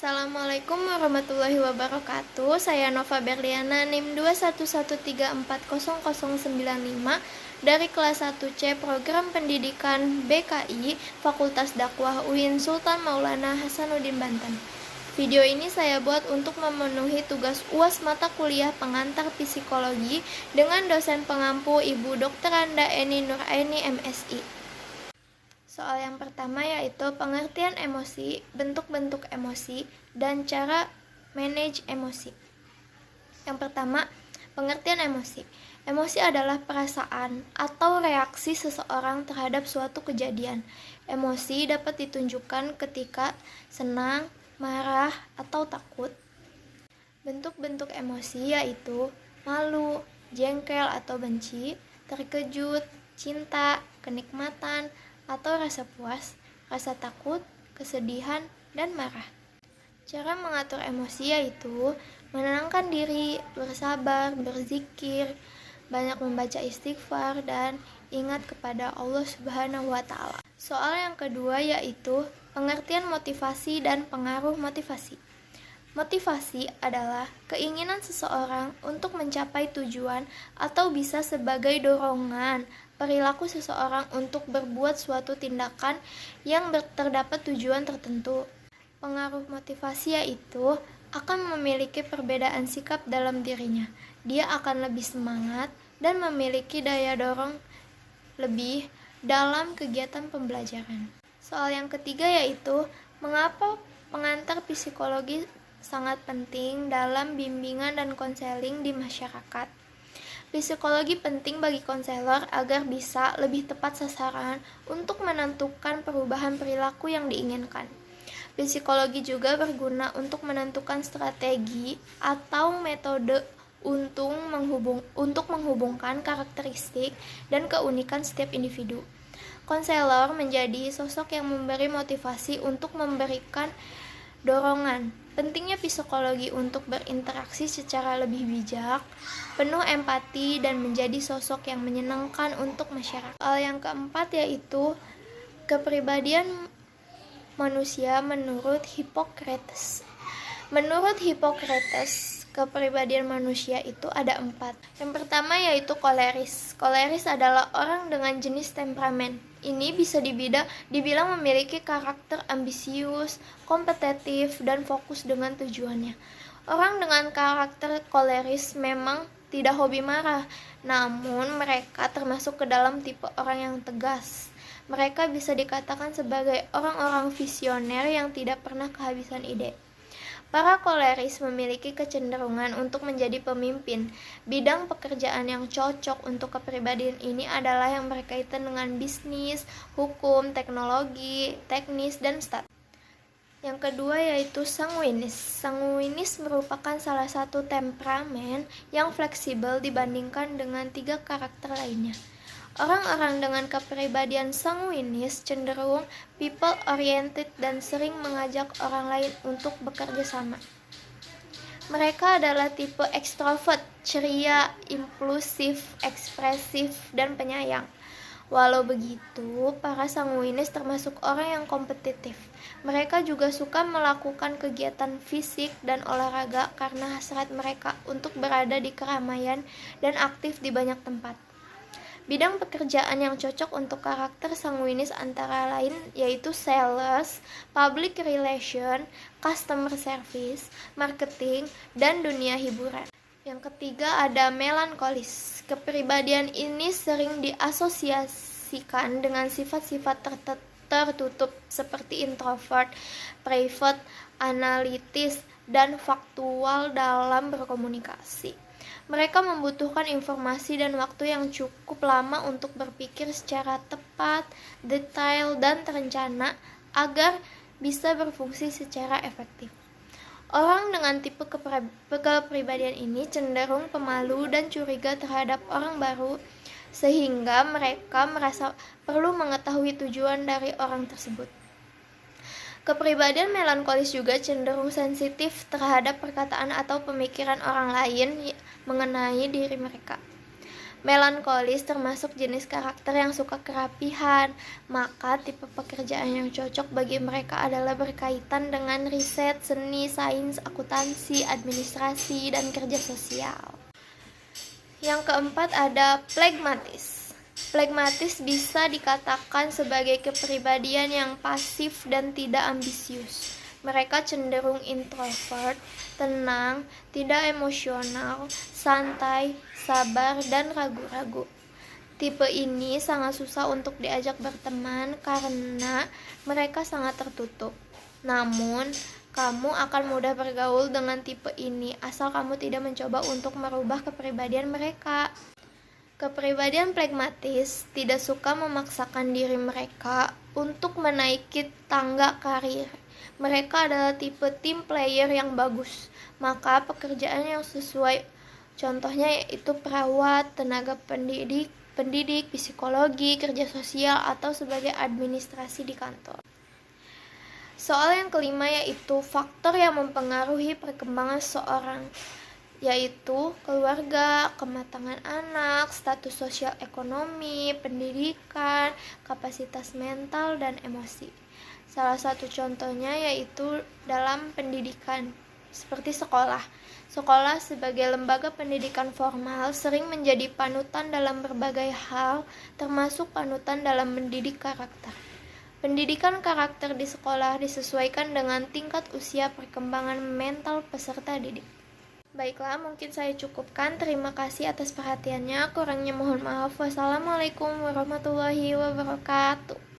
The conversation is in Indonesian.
Assalamualaikum warahmatullahi wabarakatuh. Saya Nova Berliana, NIM 211340095 dari kelas 1C Program Pendidikan BKI Fakultas Dakwah UIN Sultan Maulana Hasanuddin Banten. Video ini saya buat untuk memenuhi tugas UAS mata kuliah pengantar psikologi dengan dosen pengampu Ibu Dr. Anda Eni Nuraini MSI. Soal yang pertama yaitu pengertian emosi, bentuk-bentuk emosi, dan cara manage emosi. Yang pertama, pengertian emosi. Emosi adalah perasaan atau reaksi seseorang terhadap suatu kejadian. Emosi dapat ditunjukkan ketika senang, marah, atau takut. Bentuk-bentuk emosi yaitu malu, jengkel atau benci, terkejut, cinta, kenikmatan, atau rasa puas, rasa takut, kesedihan, dan marah. Cara mengatur emosi yaitu menenangkan diri, bersabar, berzikir, banyak membaca istighfar, dan ingat kepada Allah Subhanahu wa Ta'ala. Soal yang kedua yaitu pengertian motivasi dan pengaruh motivasi. Motivasi adalah keinginan seseorang untuk mencapai tujuan atau bisa sebagai dorongan perilaku seseorang untuk berbuat suatu tindakan yang terdapat tujuan tertentu. Pengaruh motivasi yaitu akan memiliki perbedaan sikap dalam dirinya. Dia akan lebih semangat dan memiliki daya dorong lebih dalam kegiatan pembelajaran. Soal yang ketiga yaitu mengapa pengantar psikologi sangat penting dalam bimbingan dan konseling di masyarakat. Psikologi penting bagi konselor agar bisa lebih tepat sasaran untuk menentukan perubahan perilaku yang diinginkan. Psikologi juga berguna untuk menentukan strategi atau metode untuk menghubungkan karakteristik dan keunikan setiap individu. Konselor menjadi sosok yang memberi motivasi untuk memberikan dorongan. Pentingnya psikologi untuk berinteraksi secara lebih bijak, penuh empati, dan menjadi sosok yang menyenangkan untuk masyarakat. Hal yang keempat yaitu kepribadian manusia menurut Hippocrates. Menurut Hippocrates, kepribadian manusia itu ada 4. Yang pertama yaitu koleris. Koleris adalah orang dengan jenis temperamen. Ini bisa dibilang memiliki karakter ambisius, kompetitif, dan fokus dengan tujuannya. Orang dengan karakter koleris memang tidak hobi marah, namun mereka termasuk ke dalam tipe orang yang tegas. Mereka bisa dikatakan sebagai orang-orang visioner yang tidak pernah kehabisan ide. Para koleris memiliki kecenderungan untuk menjadi pemimpin. Bidang pekerjaan yang cocok untuk kepribadian ini adalah yang berkaitan dengan bisnis, hukum, teknologi, teknis, dan stat. Yang kedua yaitu sanguinis. Sanguinis merupakan salah satu temperamen yang fleksibel dibandingkan dengan 3 karakter lainnya. Orang-orang dengan kepribadian sanguinis cenderung people-oriented dan sering mengajak orang lain untuk bekerja sama. Mereka adalah tipe ekstrovert, ceria, impulsif, ekspresif, dan penyayang. Walau begitu, para sanguinis termasuk orang yang kompetitif. Mereka juga suka melakukan kegiatan fisik dan olahraga karena hasrat mereka untuk berada di keramaian dan aktif di banyak tempat. Bidang pekerjaan yang cocok untuk karakter sanguinis antara lain yaitu sales, public relation, customer service, marketing, dan dunia hiburan. Yang ketiga ada melankolis. Kepribadian ini sering diasosiasikan dengan sifat-sifat tertutup seperti introvert, private, analitis, dan faktual dalam berkomunikasi. Mereka membutuhkan informasi dan waktu yang cukup lama untuk berpikir secara tepat, detail, dan terencana agar bisa berfungsi secara efektif. Orang dengan tipe kepribadian ini cenderung pemalu dan curiga terhadap orang baru, sehingga mereka merasa perlu mengetahui tujuan dari orang tersebut. Kepribadian melankolis juga cenderung sensitif terhadap perkataan atau pemikiran orang lain mengenai diri mereka. Melankolis termasuk jenis karakter yang suka kerapihan, maka tipe pekerjaan yang cocok bagi mereka adalah berkaitan dengan riset, seni, sains, akuntansi, administrasi, dan kerja sosial. Yang keempat ada flegmatis. Flegmatis bisa dikatakan sebagai kepribadian yang pasif dan tidak ambisius. Mereka cenderung introvert, tenang, tidak emosional, santai, sabar, dan ragu-ragu. Tipe ini sangat susah untuk diajak berteman karena mereka sangat tertutup. Namun, kamu akan mudah bergaul dengan tipe ini asal kamu tidak mencoba untuk merubah kepribadian mereka. Kepribadian flegmatis tidak suka memaksakan diri mereka untuk menaiki tangga karir. Mereka adalah tipe team player yang bagus, maka pekerjaan yang sesuai contohnya yaitu perawat, tenaga pendidik, psikologi, kerja sosial, atau sebagai administrasi di kantor. Soal yang kelima yaitu faktor yang mempengaruhi perkembangan seseorang, yaitu keluarga, kematangan anak, status sosial ekonomi, pendidikan, kapasitas mental, dan emosi. Salah satu contohnya yaitu dalam pendidikan, seperti sekolah. Sekolah sebagai lembaga pendidikan formal sering menjadi panutan dalam berbagai hal, termasuk panutan dalam mendidik karakter. Pendidikan karakter di sekolah disesuaikan dengan tingkat usia perkembangan mental peserta didik. Baiklah, mungkin saya cukupkan. Terima kasih atas perhatiannya. Kurangnya mohon maaf. Wassalamualaikum warahmatullahi wabarakatuh.